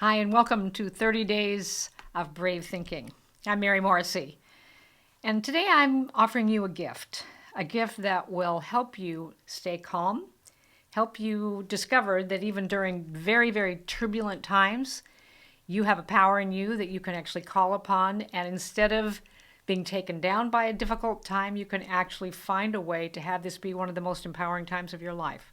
Hi, and welcome to 30 Days of Brave Thinking. I'm Mary Morrissey, and today I'm offering you a gift that will help you stay calm, help you discover that even during very, very turbulent times, you have a power in you that you can actually call upon, and instead of being taken down by a difficult time, you can actually find a way to have this be one of the most empowering times of your life.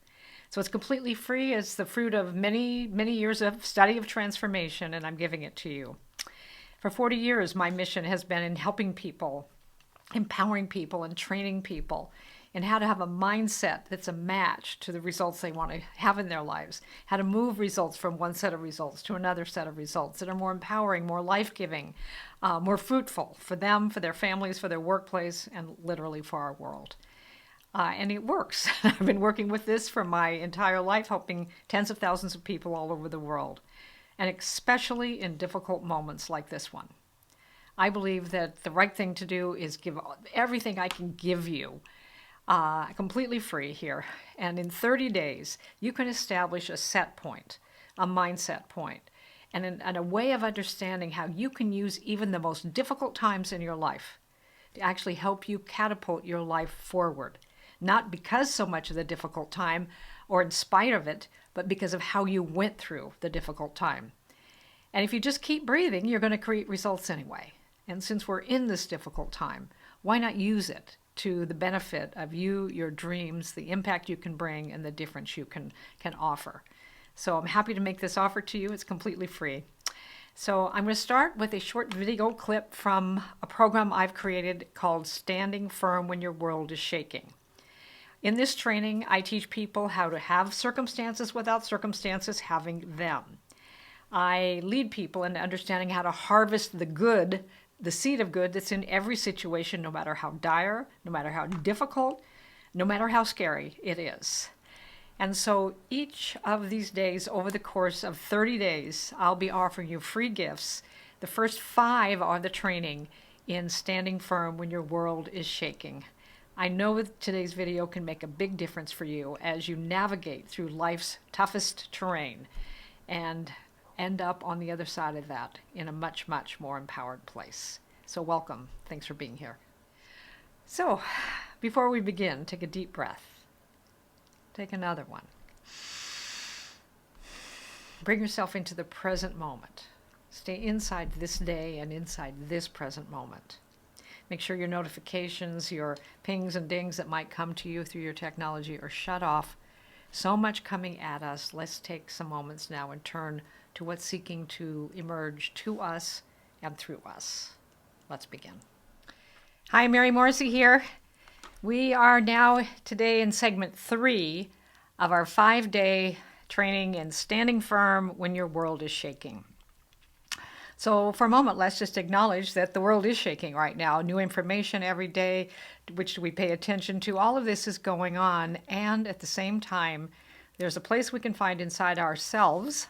So it's completely free. It's the fruit of many, many years of study of transformation, and I'm giving it to you. For 40 years, my mission has been in helping people, empowering people, and training people in how to have a mindset that's a match to the results they want to have in their lives, how to move results from one set of results to another set of results that are more empowering, more life-giving, more fruitful for them, for their families, for their workplace, and literally for our world. And it works. I've been working with this for my entire life, helping tens of thousands of people all over the world, and especially in difficult moments like this one. I believe that the right thing to do is give everything I can give you completely free here. And in 30 days, you can establish a set point, a mindset point, and a way of understanding how you can use even the most difficult times in your life to actually help you catapult your life forward. Not because so much of the difficult time or in spite of it, but because of how you went through the difficult time. And if you just keep breathing, you're going to create results anyway. And since we're in this difficult time, why not use it to the benefit of you, your dreams, the impact you can bring, and the difference you can offer? So I'm happy to make this offer to you. It's completely free. So I'm going to start with a short video clip from a program I've created called Standing Firm When Your World is Shaking. In this training, I teach people how to have circumstances without circumstances having them. I lead people in understanding how to harvest the good, the seed of good that's in every situation, no matter how dire, no matter how difficult, no matter how scary it is. And so each of these days, over the course of 30 days, I'll be offering you free gifts. The first 5 are the training in Standing Firm When Your World is Shaking. I know that today's video can make a big difference for you as you navigate through life's toughest terrain and end up on the other side of that in a much, much more empowered place. So welcome. Thanks for being here. So before we begin, take a deep breath. Take another one. Bring yourself into the present moment. Stay inside this day and inside this present moment. Make sure your notifications, your pings and dings that might come to you through your technology are shut off. So much coming at us. Let's take some moments now and turn to what's seeking to emerge to us and through us. Let's begin. Hi, Mary Morrissey here. We are now today in segment 3 of our 5-day training in Standing Firm When Your World is Shaking. So for a moment, let's just acknowledge that the world is shaking right now. New information every day, which we pay attention to. All of this is going on. And at the same time, there's a place we can find inside ourselves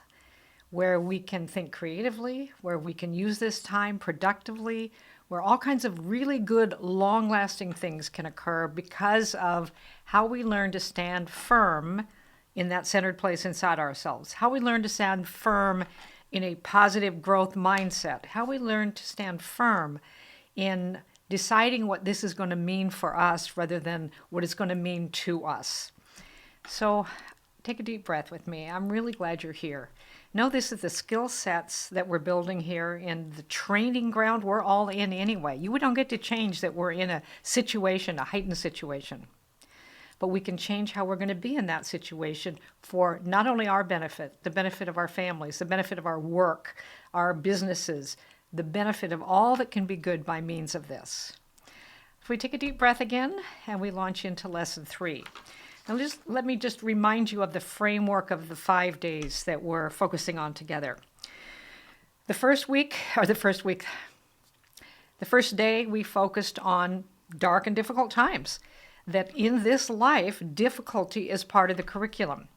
where we can think creatively, where we can use this time productively, where all kinds of really good, long-lasting things can occur because of how we learn to stand firm in that centered place inside ourselves, how we learn to stand firm in a positive growth mindset, how we learn to stand firm in deciding what this is going to mean for us rather than what it's going to mean to us. So take a deep breath with me. I'm really glad you're here. Know this is the skill sets that we're building here in the training ground we're all in anyway. You don't get to change that we're in a situation, a heightened situation. But we can change how we're going to be in that situation for not only our benefit, the benefit of our families, the benefit of our work, our businesses, the benefit of all that can be good by means of this. If we take a deep breath again and we launch into lesson 3. Now let me just remind you of the framework of the 5 days that we're focusing on together. The first day we focused on dark and difficult times. That in this life, difficulty is part of the curriculum.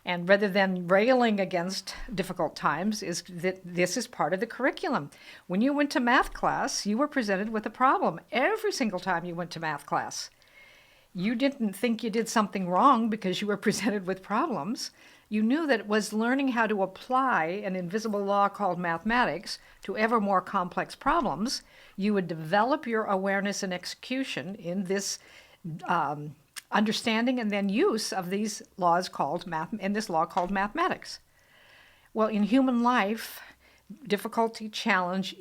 And rather than railing against difficult times, is that this is part of the curriculum. When you went to math class, you were presented with a problem every single time you went to math class. You didn't think you did something wrong because you were presented with problems. You knew that it was learning how to apply an invisible law called mathematics to ever more complex problems. You would develop your awareness and execution in this understanding and then use of these laws called this law called mathematics. Well, in human life, difficulty, challenge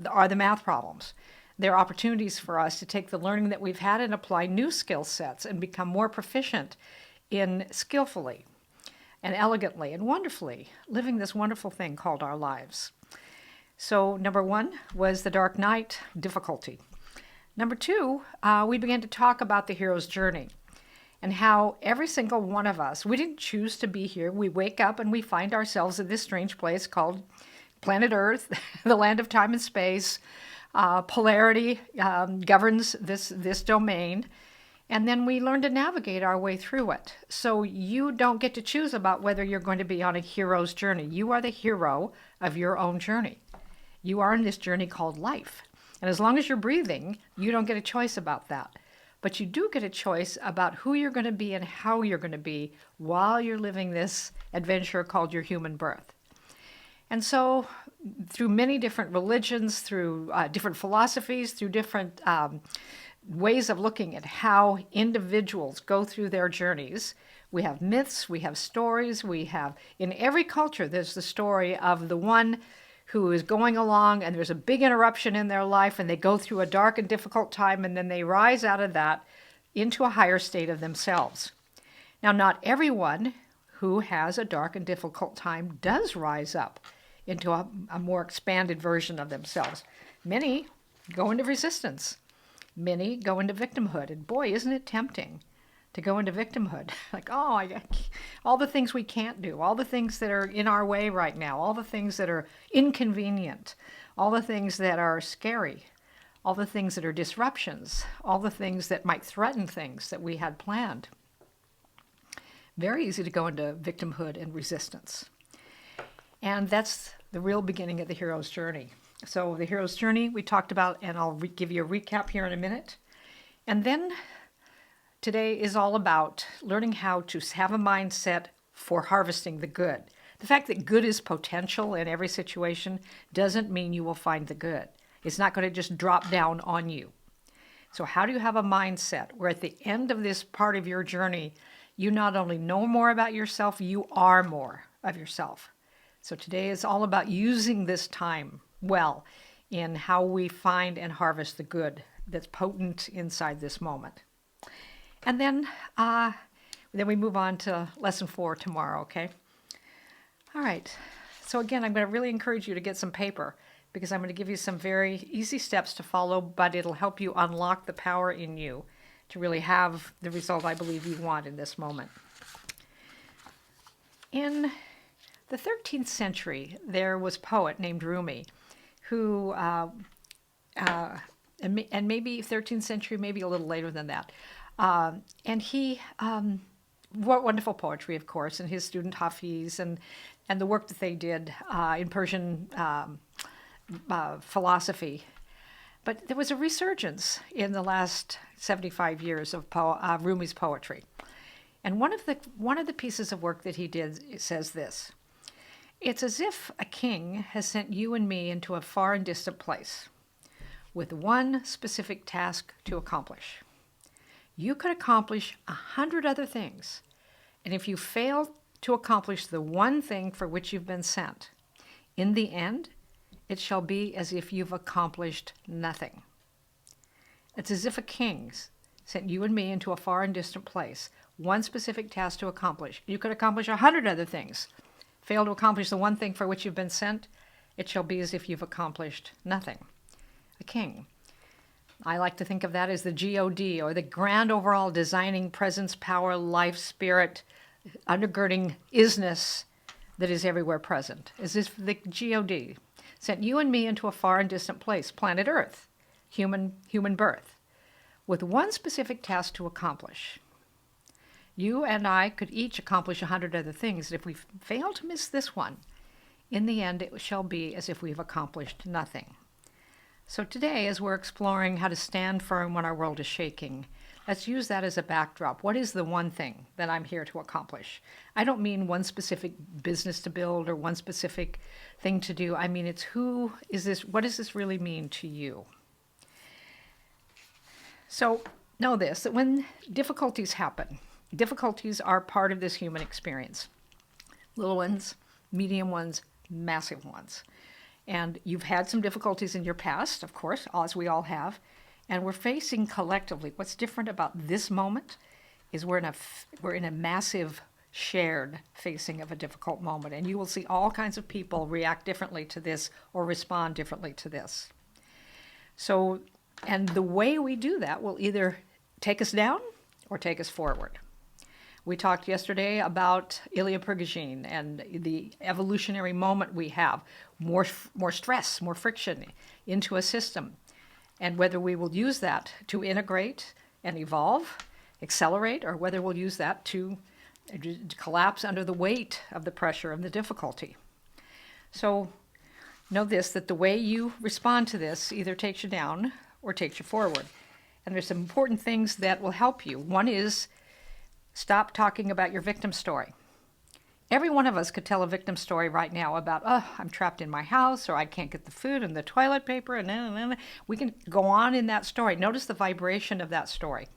are the math problems. They're opportunities for us to take the learning that we've had and apply new skill sets and become more proficient in skillfully and elegantly and wonderfully living this wonderful thing called our lives. So number one was the dark night, difficulty. Number two, we began to talk about the hero's journey and how every single one of us, we didn't choose to be here. We wake up and we find ourselves in this strange place called planet Earth, the land of time and space. Polarity governs this domain, and then we learn to navigate our way through it. So you don't get to choose about whether you're going to be on a hero's journey. You are the hero of your own journey. You are in this journey called life. And as long as you're breathing, you don't get a choice about that. But you do get a choice about who you're going to be and how you're going to be while you're living this adventure called your human birth. And so through many different religions, through different philosophies, through different ways of looking at how individuals go through their journeys, we have myths, we have stories, in every culture, there's the story of the one who is going along and there's a big interruption in their life and they go through a dark and difficult time and then they rise out of that into a higher state of themselves. Now, not everyone who has a dark and difficult time does rise up into a more expanded version of themselves. Many go into resistance. Many go into victimhood. And boy, isn't it tempting to go into victimhood. Like, all the things we can't do, all the things that are in our way right now, all the things that are inconvenient, all the things that are scary, all the things that are disruptions, all the things that might threaten things that we had planned. Very easy to go into victimhood and resistance. And that's the real beginning of the hero's journey. So the hero's journey we talked about, and I'll give you a recap here in a minute. And then today is all about learning how to have a mindset for harvesting the good. The fact that good is potential in every situation doesn't mean you will find the good. It's not going to just drop down on you. So how do you have a mindset where at the end of this part of your journey, you not only know more about yourself, you are more of yourself. So today is all about using this time well in how we find and harvest the good that's potent inside this moment. And then we move on to lesson 4 tomorrow, okay? All right. So again, I'm going to really encourage you to get some paper because I'm going to give you some very easy steps to follow, but it'll help you unlock the power in you to really have the result I believe you want in this moment. In the 13th century, there was a poet named Rumi who, and maybe 13th century, maybe a little later than that, and he wrote wonderful poetry, of course, and his student Hafiz and the work that they did in Persian philosophy. But there was a resurgence in the last 75 years of Rumi's poetry. And one of the pieces of work that he did says this: "It's as if a king has sent you and me into a far and distant place with one specific task to accomplish. You could accomplish 100 other things, and if you fail to accomplish the one thing for which you've been sent, in the end, it shall be as if you've accomplished nothing." It's as if a king sent you and me into a far and distant place, one specific task to accomplish. You could accomplish 100 other things. Fail to accomplish the one thing for which you've been sent, it shall be as if you've accomplished nothing. A king. I like to think of that as the GOD, or the grand overall designing presence, power, life, spirit, undergirding isness that is everywhere present. As if the GOD sent you and me into a far and distant place, planet Earth, human birth, with one specific task to accomplish. You and I could each accomplish 100 other things, and if we fail to miss this one, in the end it shall be as if we've accomplished nothing. So today, as we're exploring how to stand firm when our world is shaking, Let's use that as a backdrop. What is the one thing that I'm here to accomplish? I don't mean one specific business to build or one specific thing to do. I mean, it's who is this, what does this really mean to you? So know this, that when difficulties happen, difficulties are part of this human experience. Little ones, medium ones, massive ones. And you've had some difficulties in your past, of course, as we all have. And we're facing collectively, what's different about this moment is we're in a massive shared facing of a difficult moment. And you will see all kinds of people react differently to this or respond differently to this. So, and the way we do that will either take us down or take us forward. We talked yesterday about Ilya Prigogine and the evolutionary moment we have, more stress, more friction into a system, and whether we will use that to integrate and evolve, accelerate, or whether we'll use that to collapse under the weight of the pressure and the difficulty. So know this, that the way you respond to this either takes you down or takes you forward. And there's some important things that will help you. One is stop talking about your victim story. Every one of us could tell a victim story right now about, oh, I'm trapped in my house, or I can't get the food and the toilet paper, and we can go on in that story. Notice the vibration of that story,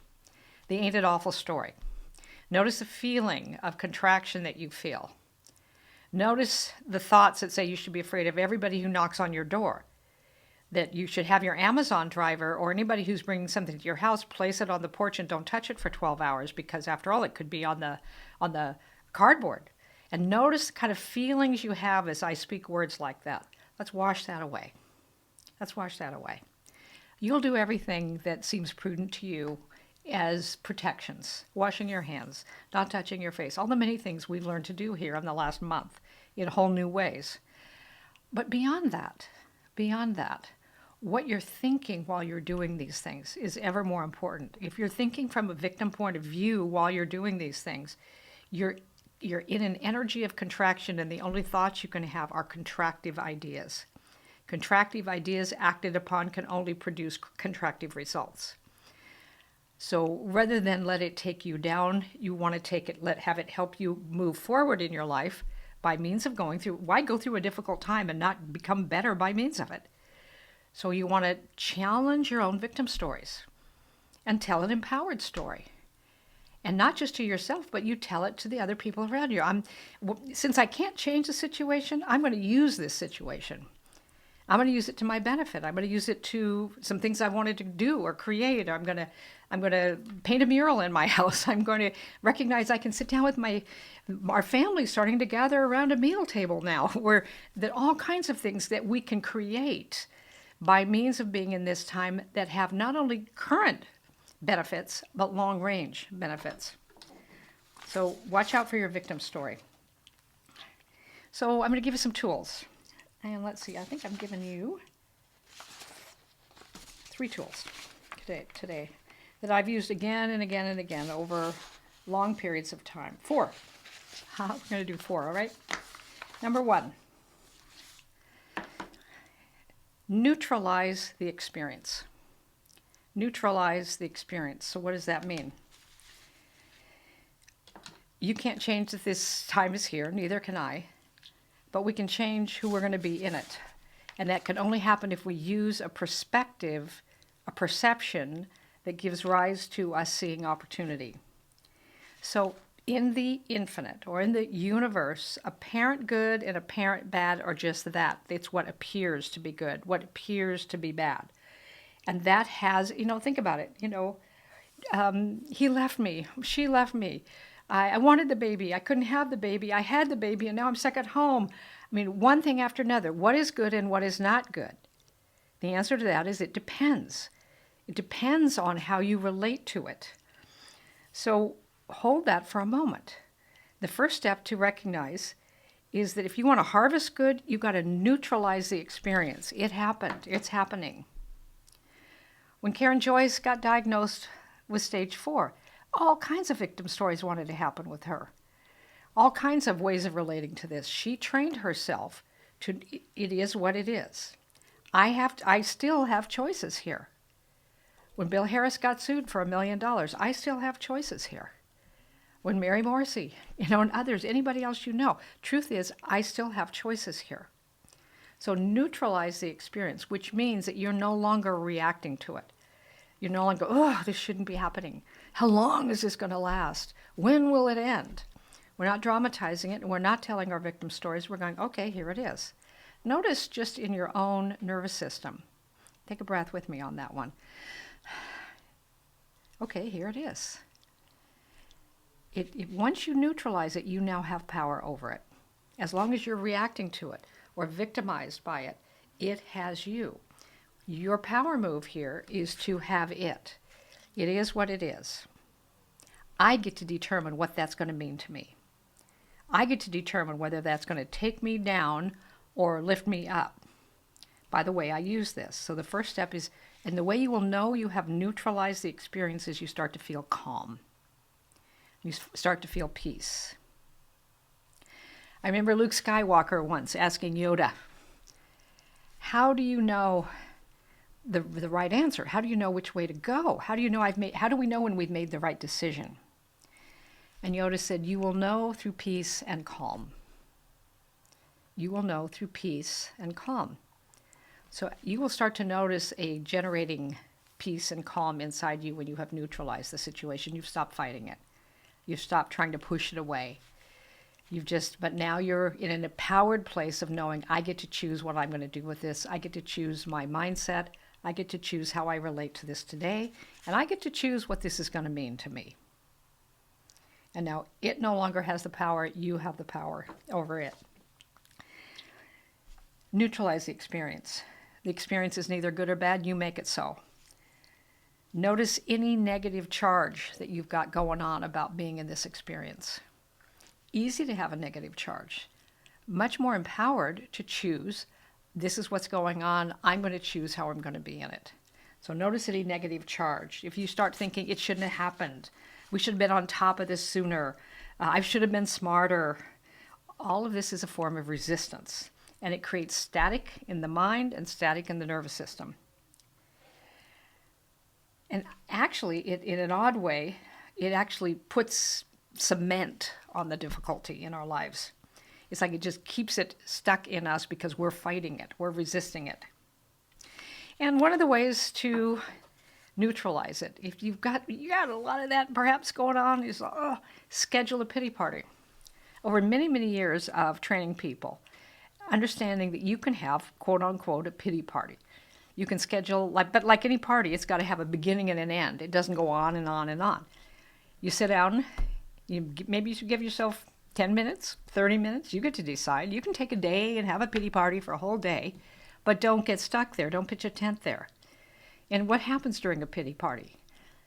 the ain't it awful story. Notice the feeling of contraction that you feel. Notice the thoughts that say you should be afraid of everybody who knocks on your door, that you should have your Amazon driver or anybody who's bringing something to your house place it on the porch and don't touch it for 12 hours because, after all, it could be on the cardboard. And notice the kind of feelings you have as I speak words like that. Let's wash that away. Let's wash that away. You'll do everything that seems prudent to you as protections. Washing your hands, not touching your face, all the many things we've learned to do here in the last month in whole new ways. But beyond that, what you're thinking while you're doing these things is ever more important. If you're thinking from a victim point of view while you're doing these things, you're in an energy of contraction, and the only thoughts you can have are contractive ideas. Contractive ideas acted upon can only produce contractive results. So rather than let it take you down, you want to take it, have it help you move forward in your life by means of going through. Why go through a difficult time and not become better by means of it? So you want to challenge your own victim stories and tell an empowered story. And not just to yourself, but you tell it to the other people around you. Since I can't change the situation, I'm going to use this situation. I'm going to use it to my benefit. I'm going to use it to some things I wanted to do or create. I'm going to paint a mural in my house. I'm going to recognize I can sit down with our family starting to gather around a meal table now, where that all kinds of things that we can create by means of being in this time that have not only current benefits, but long-range benefits. So watch out for your victim story. So I'm going to give you some tools. And let's see, I think I'm giving you 3 tools today that I've used again and again and again over long periods of time. 4. We're going to do 4, all right? Number 1, neutralize the experience. Neutralize the experience. So what does that mean? You can't change that this time is here, neither can I, but we can change who we're going to be in it. And that can only happen if we use a perspective, a perception that gives rise to us seeing opportunity. So in the infinite, or in the universe, apparent good and apparent bad are just that. It's what appears to be good, what appears to be bad. And that has, think about it, he left me, she left me. I wanted the baby, I couldn't have the baby, I had the baby, and now I'm stuck at home. I mean, one thing after another. What is good and what is not good? The answer to that is it depends. It depends on how you relate to it. So hold that for a moment. The first step to recognize is that if you want to harvest good, you've got to neutralize the experience. It happened. It's happening. When Karen Joyce got diagnosed with stage 4, all kinds of victim stories wanted to happen with her. All kinds of ways of relating to this. She trained herself to, it is what it is. I still have choices here. When Bill Harris got sued for $1 million, I still have choices here. When Mary Morrissey, and others, anybody else truth is, I still have choices here. So neutralize the experience, which means that you're no longer reacting to it. You're no longer, oh, this shouldn't be happening. How long is this going to last? When will it end? We're not dramatizing it, and we're not telling our victim stories. We're going, okay, here it is. Notice just in your own nervous system. Take a breath with me on that one. Okay, here it is. Once you neutralize it, you now have power over it. As long as you're reacting to it or victimized by it, it has you. Your power move here is to have it. It is what it is. I get to determine what that's going to mean to me. I get to determine whether that's going to take me down or lift me up by the way I use this. So the first step is, and the way you will know you have neutralized the experience is you start to feel calm. You start to feel peace. I remember Luke Skywalker once asking Yoda, how do you know the right answer? How do you know which way to go? How do we know when we've made the right decision? And Yoda said, you will know through peace and calm. You will know through peace and calm. So you will start to notice a generating peace and calm inside you when you have neutralized the situation. You've stopped fighting it. You've stopped trying to push it away. But now you're in an empowered place of knowing I get to choose what I'm going to do with this. I get to choose my mindset. I get to choose how I relate to this today. And I get to choose what this is going to mean to me. And now it no longer has the power. You have the power over it. Neutralize the experience. The experience is neither good or bad. You make it so. Notice any negative charge that you've got going on about being in this experience. Easy to have a negative charge. Much more empowered to choose, this is what's going on, I'm going to choose how I'm going to be in it. So notice any negative charge. If you start thinking, it shouldn't have happened, we should have been on top of this sooner, I should have been smarter, all of this is a form of resistance. And it creates static in the mind and static in the nervous system. And actually, in an odd way, it actually puts cement on the difficulty in our lives. It's like it just keeps it stuck in us because we're fighting it, we're resisting it. And one of the ways to neutralize it, if you got a lot of that perhaps going on, is schedule a pity party. Over many, many years of training people, understanding that you can have, quote unquote, a pity party. You can schedule, but like any party, it's got to have a beginning and an end. It doesn't go on and on and on. You sit down, maybe you should give yourself 10 minutes, 30 minutes. You get to decide. You can take a day and have a pity party for a whole day, but don't get stuck there. Don't pitch a tent there. And what happens during a pity party?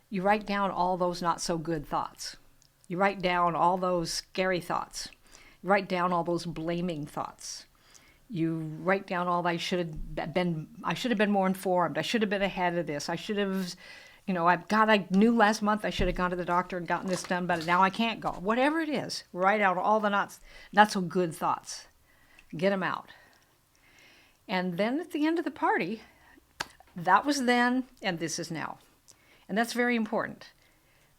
You write down all those not so good thoughts. You write down all those scary thoughts. You write down all those blaming thoughts. You write down all I should have been more informed. I should have been ahead of this. I should have, I knew last month I should have gone to the doctor and gotten this done, but now I can't go. Whatever it is, write out all the not so good thoughts. Get them out. And then at the end of the party, that was then and this is now. And that's very important.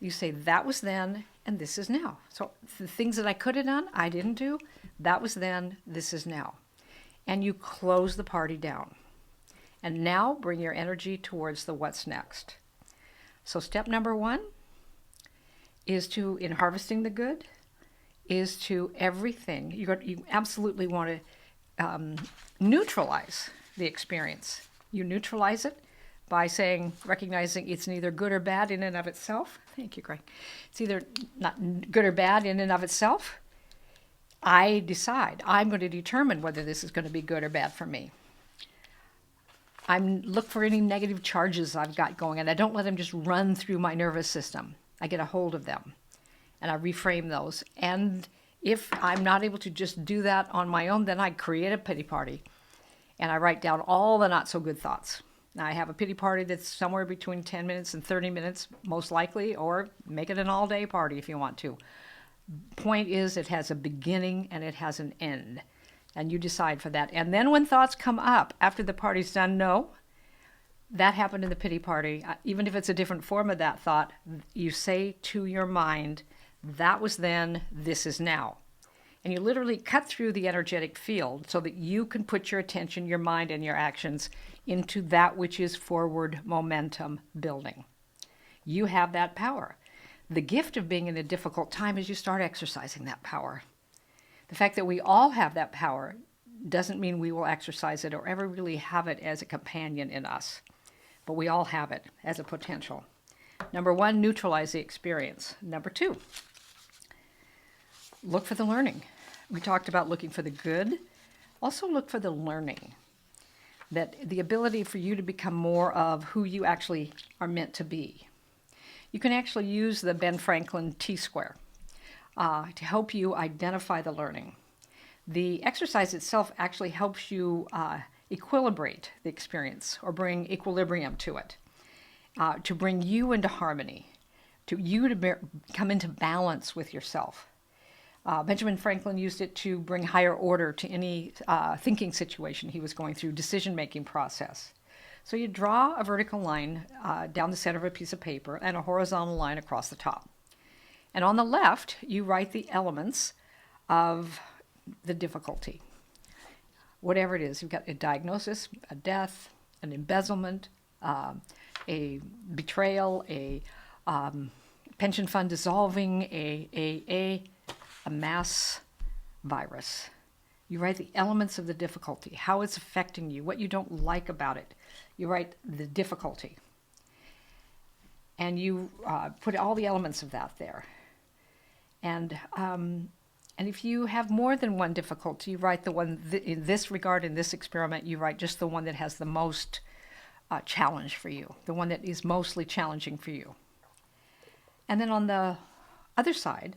You say that was then and this is now. So the things that I could have done, I didn't do. That was then, this is now. And you close the party down. And now bring your energy towards the what's next. So step number 1 is to, in harvesting the good, is to everything. You absolutely want to neutralize the experience. You neutralize it by recognizing it's neither good or bad in and of itself. Thank you, Greg. It's either not good or bad in and of itself. I decide. I'm going to determine whether this is going to be good or bad for me. I look for any negative charges I've got going, and I don't let them just run through my nervous system. I get a hold of them, and I reframe those. And if I'm not able to just do that on my own, then I create a pity party, and I write down all the not-so-good thoughts. Now, I have a pity party that's somewhere between 10 minutes and 30 minutes, most likely, or make it an all-day party if you want to. Point is, it has a beginning and it has an end, and you decide for that. And then when thoughts come up after the party's done, no, that happened in the pity party. Even if it's a different form of that thought, you say to your mind, that was then, this is now. And you literally cut through the energetic field so that you can put your attention, your mind, and your actions into that which is forward momentum building. You have that power. The gift of being in a difficult time is you start exercising that power. The fact that we all have that power doesn't mean we will exercise it or ever really have it as a companion in us. But we all have it as a potential. Number one, neutralize the experience. Number two, look for the learning. We talked about looking for the good. Also look for the learning. That the ability for you to become more of who you actually are meant to be. You can actually use the Ben Franklin T-square to help you identify the learning. The exercise itself actually helps you equilibrate the experience or bring equilibrium to it, to bring you into harmony, to you to come into balance with yourself. Benjamin Franklin used it to bring higher order to any thinking situation he was going through, decision-making process. So you draw a vertical line down the center of a piece of paper and a horizontal line across the top. And on the left, you write the elements of the difficulty. Whatever it is, you've got a diagnosis, a death, an embezzlement, a betrayal, a pension fund dissolving, a mass virus. You write the elements of the difficulty, how it's affecting you, what you don't like about it. You write the difficulty. And you put all the elements of that there. And if you have more than one difficulty, you write the one, in this regard, in this experiment, you write just the one that has the most challenge for you, the one that is mostly challenging for you. And then on the other side,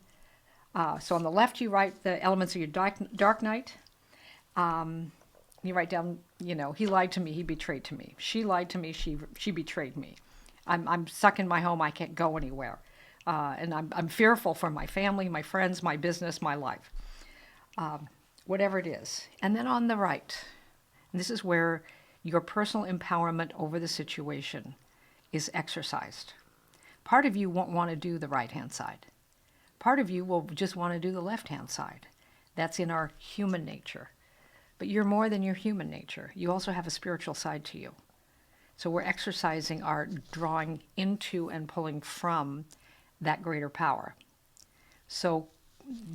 so on the left, you write the elements of your dark night. You write down, he lied to me, he betrayed to me. She lied to me, she betrayed me. I'm stuck in my home, I can't go anywhere. And I'm fearful for my family, my friends, my business, my life. Whatever it is. And then on the right, and this is where your personal empowerment over the situation is exercised. Part of you won't want to do the right-hand side. Part of you will just want to do the left-hand side. That's in our human nature. But you're more than your human nature. You also have a spiritual side to you. So we're exercising our drawing into and pulling from that greater power. So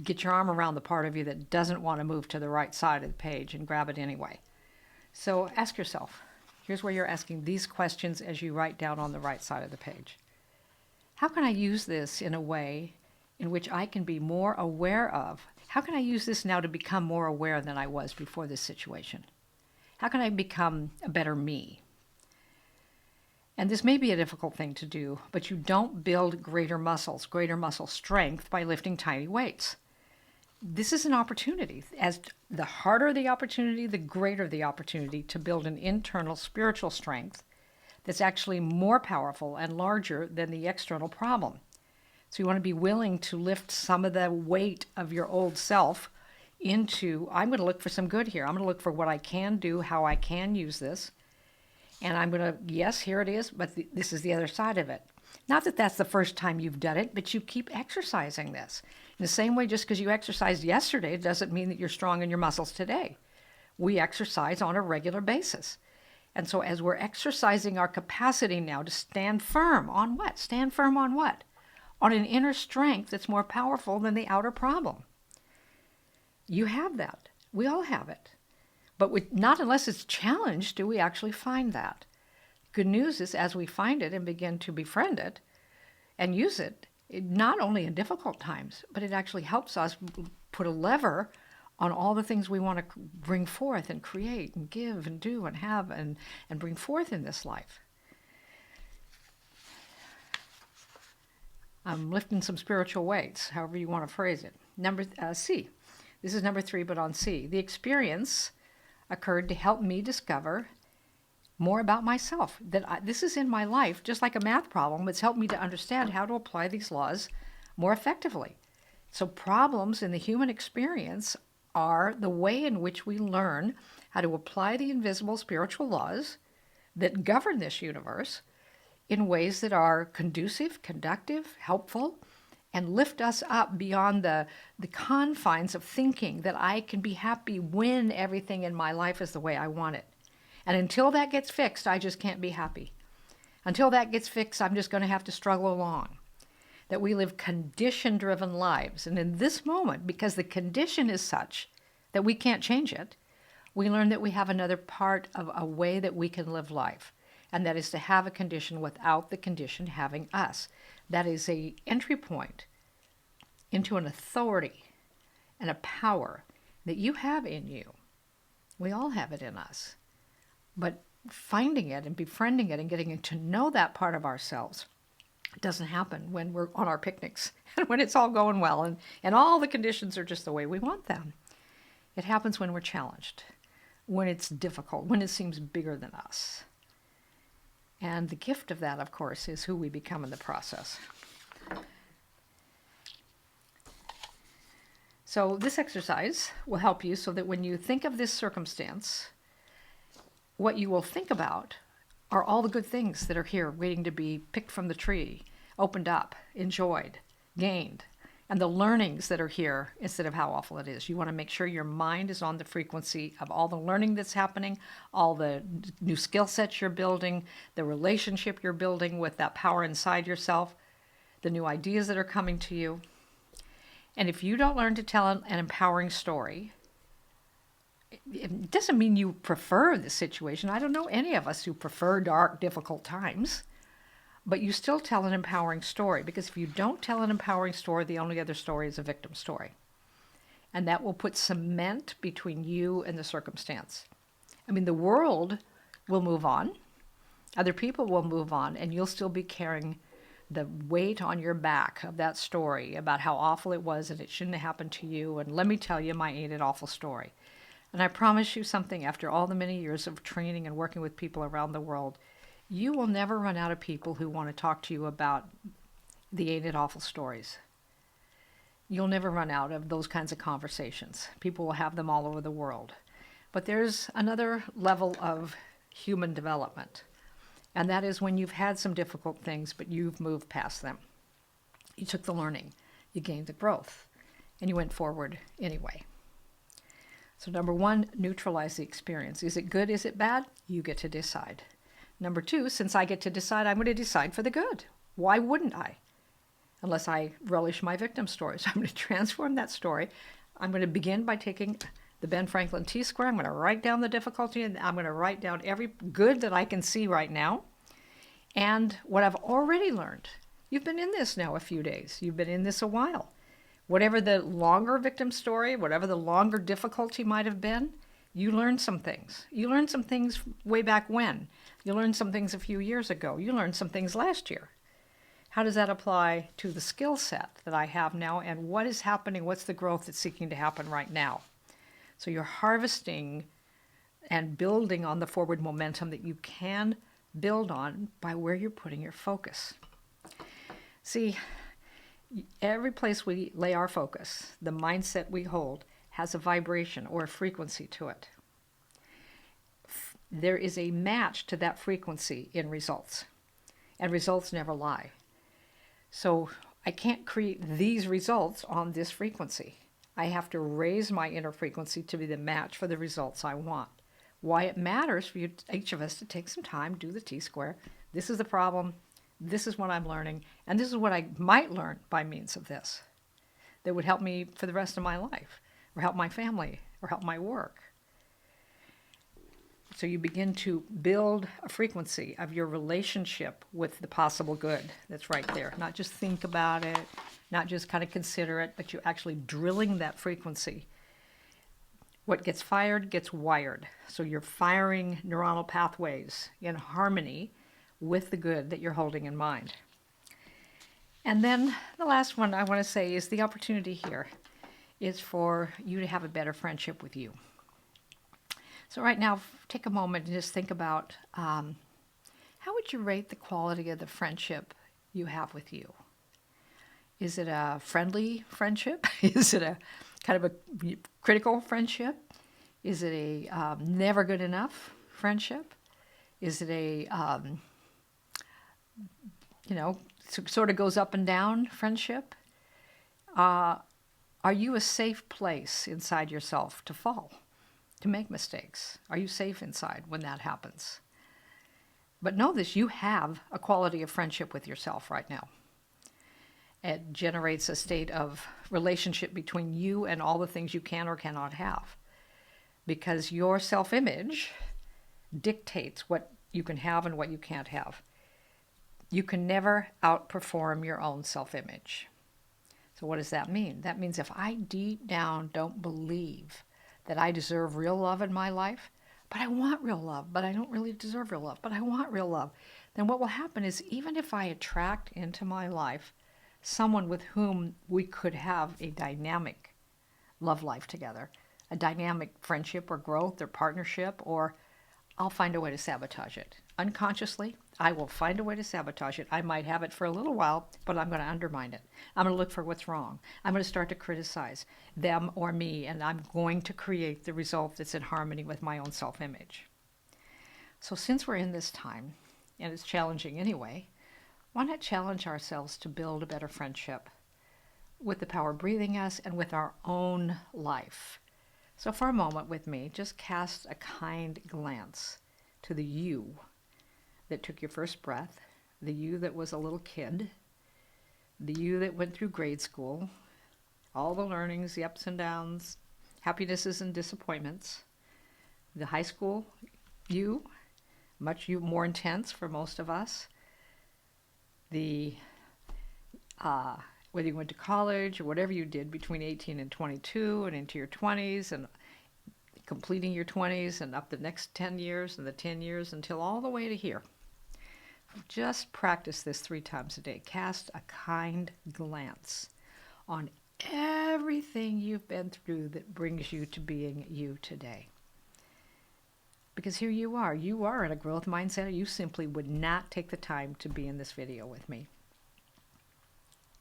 get your arm around the part of you that doesn't want to move to the right side of the page and grab it anyway. So ask yourself, here's where you're asking these questions as you write down on the right side of the page. How can I use this in a way in which I can be more aware of? How can I use this now to become more aware than I was before this situation? How can I become a better me? And this may be a difficult thing to do, but you don't build greater muscle strength by lifting tiny weights. This is an opportunity. As the harder the opportunity, the greater the opportunity to build an internal spiritual strength that's actually more powerful and larger than the external problem. So you want to be willing to lift some of the weight of your old self into, I'm going to look for some good here. I'm going to look for what I can do, how I can use this. And I'm going to, yes, here it is, but this is the other side of it. Not that that's the first time you've done it, but you keep exercising this. In the same way, just because you exercised yesterday doesn't mean that you're strong in your muscles today. We exercise on a regular basis. And so as we're exercising our capacity now to stand firm on what? Stand firm on what? On an inner strength that's more powerful than the outer problem. You have that. We all have it. But not unless it's challenged do we actually find that. Good news is as we find it and begin to befriend it and use it, not only in difficult times, but it actually helps us put a lever on all the things we want to bring forth and create and give and do and have and bring forth in this life. I'm lifting some spiritual weights, however you want to phrase it. Number C. This is number 3, but on C. The experience occurred to help me discover more about myself. This is in my life, just like a math problem. It's helped me to understand how to apply these laws more effectively. So problems in the human experience are the way in which we learn how to apply the invisible spiritual laws that govern this universe in ways that are conducive, conductive, helpful, and lift us up beyond the confines of thinking that I can be happy when everything in my life is the way I want it. And until that gets fixed, I just can't be happy. Until that gets fixed, I'm just going to have to struggle along. That we live condition-driven lives. And in this moment, because the condition is such that we can't change it, we learn that we have another part of a way that we can live life. And that is to have a condition without the condition having us. That is an entry point into an authority and a power that you have in you. We all have it in us. But finding it and befriending it and getting to know that part of ourselves doesn't happen when we're on our picnics and when it's all going well and all the conditions are just the way we want them. It happens when we're challenged, when it's difficult, when it seems bigger than us. And the gift of that, of course, is who we become in the process. So this exercise will help you so that when you think of this circumstance, what you will think about are all the good things that are here waiting to be picked from the tree, opened up, enjoyed, gained, and the learnings that are here instead of how awful it is. You want to make sure your mind is on the frequency of all the learning that's happening, all the new skill sets you're building, the relationship you're building with that power inside yourself, the new ideas that are coming to you. And if you don't learn to tell an empowering story, it doesn't mean you prefer the situation. I don't know any of us who prefer dark, difficult times. But you still tell an empowering story, because if you don't tell an empowering story, the only other story is a victim story. And that will put cement between you and the circumstance. I mean, the world will move on. Other people will move on, and you'll still be carrying the weight on your back of that story about how awful it was and it shouldn't have happened to you. And let me tell you my ain't it awful story. And I promise you something, after all the many years of training and working with people around the world, you will never run out of people who want to talk to you about the ain't it awful stories. You'll never run out of those kinds of conversations. People will have them all over the world. But there's another level of human development, and that is when you've had some difficult things, but you've moved past them. You took the learning, you gained the growth, and you went forward anyway. So number one, neutralize the experience. Is it good? Is it bad? You get to decide. Number two, since I get to decide, I'm going to decide for the good. Why wouldn't I? Unless I relish my victim stories. I'm going to transform that story. I'm going to begin by taking the Ben Franklin T-square. I'm going to write down the difficulty, and I'm going to write down every good that I can see right now and what I've already learned. You've been in this now a few days. You've been in this a while. Whatever the longer victim story, whatever the longer difficulty might have been, you learned some things. You learned some things way back when. You learned some things a few years ago. You learned some things last year. How does that apply to the skill set that I have now, and what is happening? What's the growth that's seeking to happen right now? So you're harvesting and building on the forward momentum that you can build on by where you're putting your focus. See, every place we lay our focus, the mindset we hold, has a vibration or a frequency to it. There is a match to that frequency in results, and results never lie. So I can't create these results on this frequency. I have to raise my inner frequency to be the match for the results I want. Why it matters for you, each of us, to take some time, do the T-square. This is the problem. This is what I'm learning. And this is what I might learn by means of this that would help me for the rest of my life, or help my family, or help my work. So you begin to build a frequency of your relationship with the possible good that's right there. Not just think about it, not just kind of consider it, but you're actually drilling that frequency. What gets fired gets wired. So you're firing neuronal pathways in harmony with the good that you're holding in mind. And then the last one I want to say is the opportunity here is for you to have a better friendship with you. So right now, take a moment and just think about how would you rate the quality of the friendship you have with you? Is it a friendly friendship? Is it a kind of a critical friendship? Is it a never good enough friendship? Is it sort of goes up and down friendship? Are you a safe place inside yourself to fall, to make mistakes? Are you safe inside when that happens? But know this, you have a quality of friendship with yourself right now. It generates a state of relationship between you and all the things you can or cannot have. Because your self-image dictates what you can have and what you can't have. You can never outperform your own self-image. So what does that mean? That means if I deep down don't believe that I deserve real love in my life, but I want real love, but I don't really deserve real love, but I want real love, then what will happen is even if I attract into my life someone with whom we could have a dynamic love life together, a dynamic friendship or growth or partnership, or I'll find a way to sabotage it. Unconsciously, I will find a way to sabotage it. I might have it for a little while, but I'm going to undermine it. I'm going to look for what's wrong. I'm going to start to criticize them or me, and I'm going to create the result that's in harmony with my own self-image. So since we're in this time, and it's challenging anyway, why not challenge ourselves to build a better friendship with the power breathing us and with our own life? So for a moment with me, just cast a kind glance to the you that took your first breath, the you that was a little kid, the you that went through grade school, all the learnings, the ups and downs, happinesses and disappointments, the high school you, much more intense for most of us, the whether you went to college or whatever you did between 18 and 22 and into your 20s and completing your 20s and up the next 10 years and the 10 years until all the way to here. Just practice this 3 times a day. Cast a kind glance on everything you've been through that brings you to being you today. Because here you are in a growth mindset. You simply would not take the time to be in this video with me.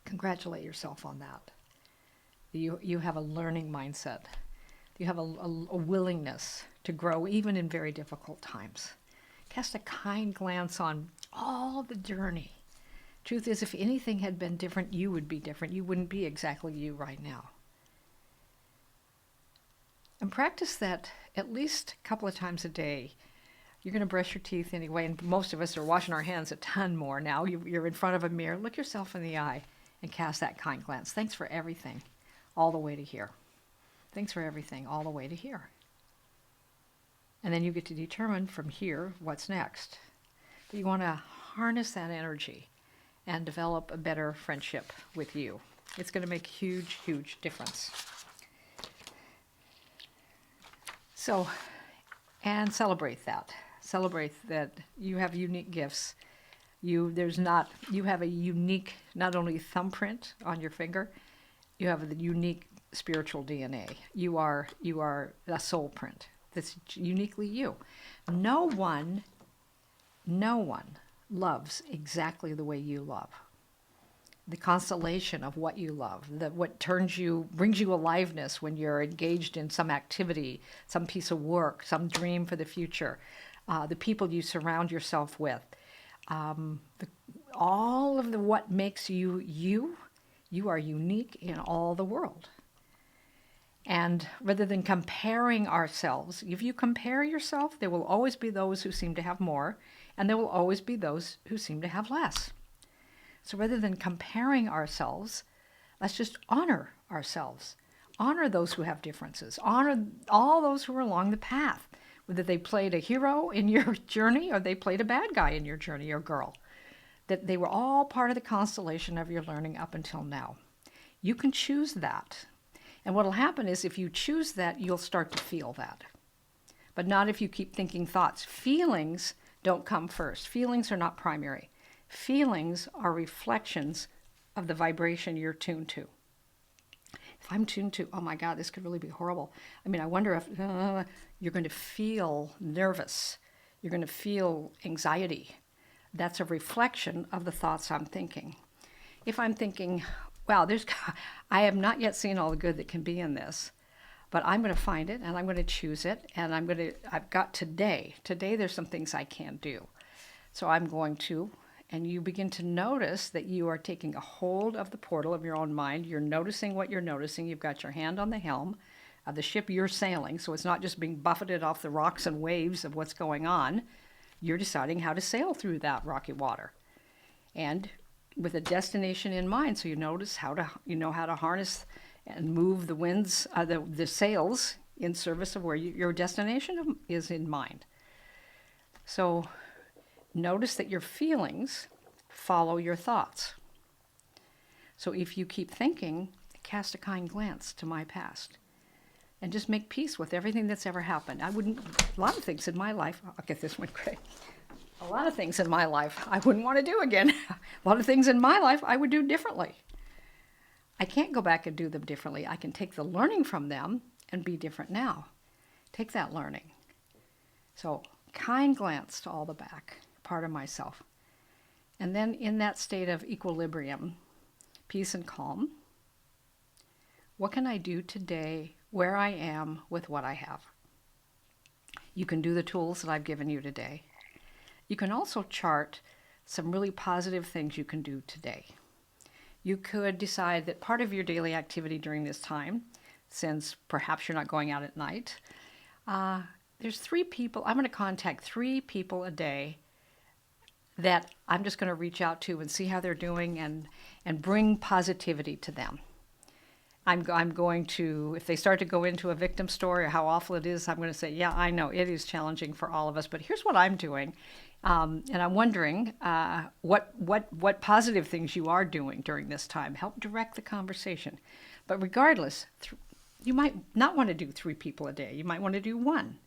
Congratulate yourself on that. You have a learning mindset. You have a willingness to grow even in very difficult times. Cast a kind glance on all the journey. Truth is, if anything had been different, you would be different. You wouldn't be exactly you right now. And practice that at least a couple of times a day. You're going to brush your teeth anyway, and most of us are washing our hands a ton more now. You're in front of a mirror. Look yourself in the eye and cast that kind glance. Thanks for everything, all the way to here. Thanks for everything, all the way to here. And then you get to determine from here what's next. But you want to harness that energy and develop a better friendship with you. It's going to make a huge, huge difference. So, and celebrate that. Celebrate that you have unique gifts. You have a unique, not only thumbprint on your finger, you have the unique spiritual DNA. You are a soul print that's uniquely you. No one loves exactly the way you love. The constellation of what you love, what brings you aliveness when you're engaged in some activity, some piece of work, some dream for the future, the people you surround yourself with, all of what makes you you. You are unique in all the world. And rather than comparing ourselves, if you compare yourself, there will always be those who seem to have more, and there will always be those who seem to have less. So rather than comparing ourselves, let's just honor ourselves. Honor those who have differences. Honor all those who are along the path, whether they played a hero in your journey or they played a bad guy in your journey or girl. That they were all part of the constellation of your learning up until now. You can choose that. And what will happen is if you choose that, you'll start to feel that. But not if you keep thinking thoughts. Feelings don't come first. Feelings are not primary. Feelings are reflections of the vibration you're tuned to. If I'm tuned to, oh my God, this could really be horrible. I mean, I wonder if you're going to feel nervous. You're going to feel anxiety. That's a reflection of the thoughts I'm thinking. If I'm thinking, wow, I have not yet seen all the good that can be in this, But I'm going to find it and I'm going to choose it. And I've got today. Today there's some things I can't do. So I'm going to, and you begin to notice that you are taking a hold of the portal of your own mind. You're noticing what you're noticing. You've got your hand on the helm of the ship you're sailing. So it's not just being buffeted off the rocks and waves of what's going on. You're deciding how to sail through that rocky water. And with a destination in mind, so you notice how to harness and move the winds, the sails in service of where your destination is in mind. So notice that your feelings follow your thoughts. So if you keep thinking, cast a kind glance to my past and just make peace with everything that's ever happened. A lot of things in my life, I'll get this one great. A lot of things in my life I wouldn't want to do again. A lot of things in my life I would do differently. I can't go back and do them differently. I can take the learning from them and be different now. Take that learning. So kind glance to all the back, part of myself. And then in that state of equilibrium, peace and calm, what can I do today where I am with what I have? You can do the tools that I've given you today. You can also chart some really positive things you can do today. You could decide that part of your daily activity during this time, since perhaps you're not going out at night, there's 3 people, I'm going to contact 3 people a day that I'm just going to reach out to and see how they're doing and bring positivity to them. I'm going to, if they start to go into a victim story or how awful it is, I'm going to say, yeah, I know it is challenging for all of us, but here's what I'm doing. And I'm wondering what positive things you are doing during this time. Help direct the conversation. But regardless, you might not want to do 3 people a day. You might want to do 1.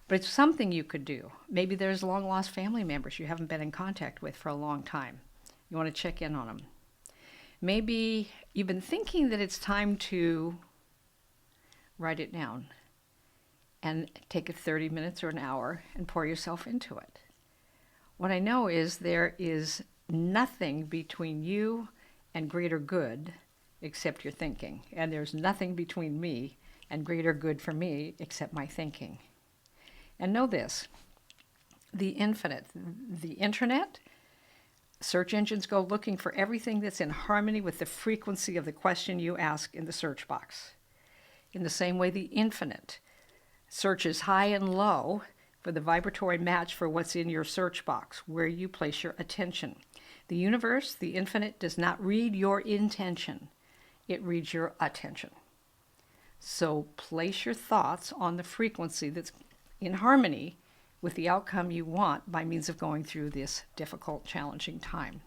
But it's something you could do. Maybe there's long-lost family members you haven't been in contact with for a long time. You want to check in on them. Maybe you've been thinking that it's time to write it down and take 30 minutes or an hour and pour yourself into it. What I know is there is nothing between you and greater good except your thinking. And there's nothing between me and greater good for me except my thinking. And know this, the infinite, the internet, search engines go looking for everything that's in harmony with the frequency of the question you ask in the search box. In the same way, the infinite searches high and low for the vibratory match for what's in your search box, where you place your attention. The universe, the infinite, does not read your intention. It reads your attention. So place your thoughts on the frequency that's in harmony with the outcome you want by means of going through this difficult, challenging time.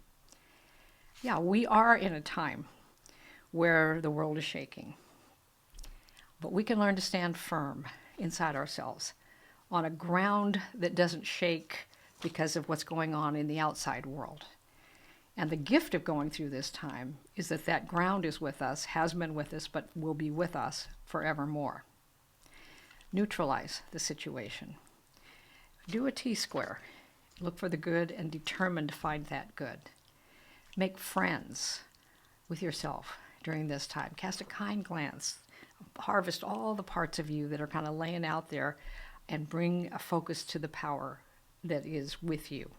Yeah, we are in a time where the world is shaking. But we can learn to stand firm inside ourselves on a ground that doesn't shake because of what's going on in the outside world. And the gift of going through this time is that that ground is with us, has been with us, but will be with us forevermore. Neutralize the situation. Do a T-square. Look for the good and determine to find that good. Make friends with yourself during this time. Cast a kind glance. Harvest all the parts of you that are kind of laying out there and bring a focus to the power that is with you.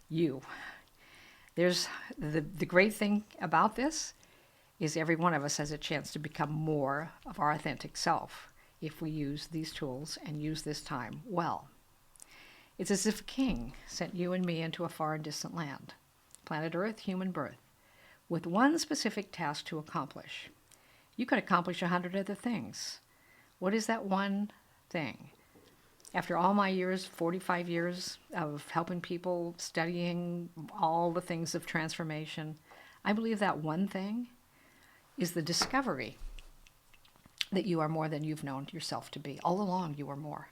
You. There's the great thing about this is every one of us has a chance to become more of our authentic self if we use these tools and use this time well. It's as if a king sent you and me into a far and distant land, planet Earth, human birth, with one specific task to accomplish. You could accomplish 100 other things. What is that one thing? After all my years, 45 years of helping people, studying all the things of transformation, I believe that one thing is the discovery that you are more than you've known yourself to be. All along, you are more.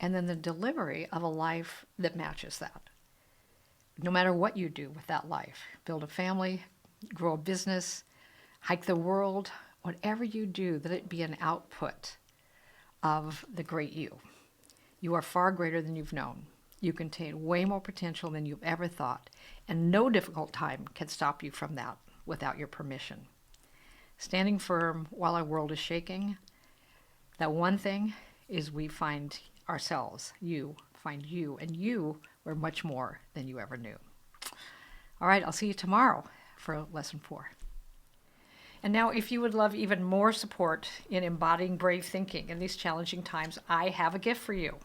And then the delivery of a life that matches that. No matter what you do with that life, build a family, grow a business, hike the world, whatever you do, that it be an output of the great you. You are far greater than you've known. You contain way more potential than you've ever thought, and no difficult time can stop you from that without your permission. Standing firm while our world is shaking, That one thing is we find ourselves, you find you, and you were much more than you ever knew. All right, I'll see you tomorrow for lesson 4. And now, if you would love even more support in embodying brave thinking in these challenging times, I have a gift for you.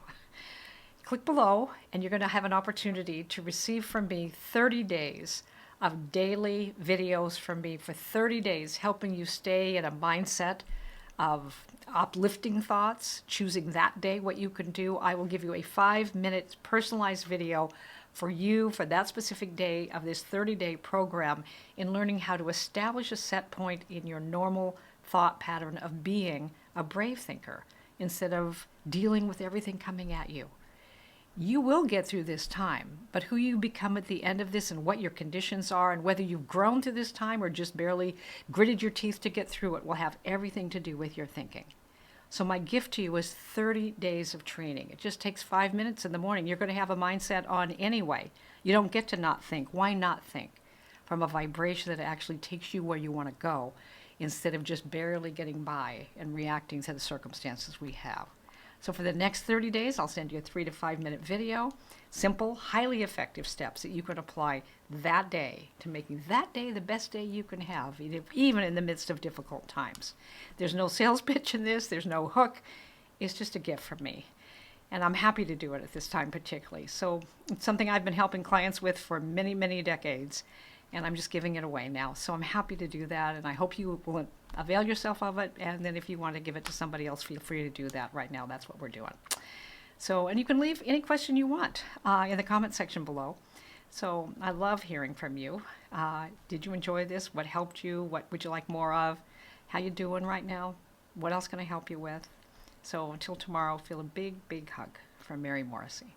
Click below, and you're going to have an opportunity to receive from me 30 days of daily videos from me for 30 days, helping you stay in a mindset of uplifting thoughts, choosing that day what you can do. I will give you a 5-minute personalized video for you for that specific day of this 30-day program in learning how to establish a set point in your normal thought pattern of being a brave thinker instead of dealing with everything coming at you. You will get through this time, but who you become at the end of this and what your conditions are and whether you've grown through this time or just barely gritted your teeth to get through it will have everything to do with your thinking. So my gift to you is 30 days of training. It just takes 5 minutes in the morning. You're going to have a mindset on anyway. You don't get to not think. Why not think? From a vibration that actually takes you where you want to go instead of just barely getting by and reacting to the circumstances we have. So for the next 30 days, I'll send you a 3 to 5 minute video, simple, highly effective steps that you can apply that day to making that day the best day you can have, even in the midst of difficult times. There's no sales pitch in this. There's no hook. It's just a gift from me. And I'm happy to do it at this time particularly. So it's something I've been helping clients with for many, many decades. And I'm just giving it away now. So I'm happy to do that, and I hope you will avail yourself of it. And then if you want to give it to somebody else, feel free to do that right now. That's what we're doing. So, and you can leave any question you want in the comment section below. So I love hearing from you. Did you enjoy this? What helped you? What would you like more of? How you doing right now? What else can I help you with? So until tomorrow, feel a big, big hug from Mary Morrissey.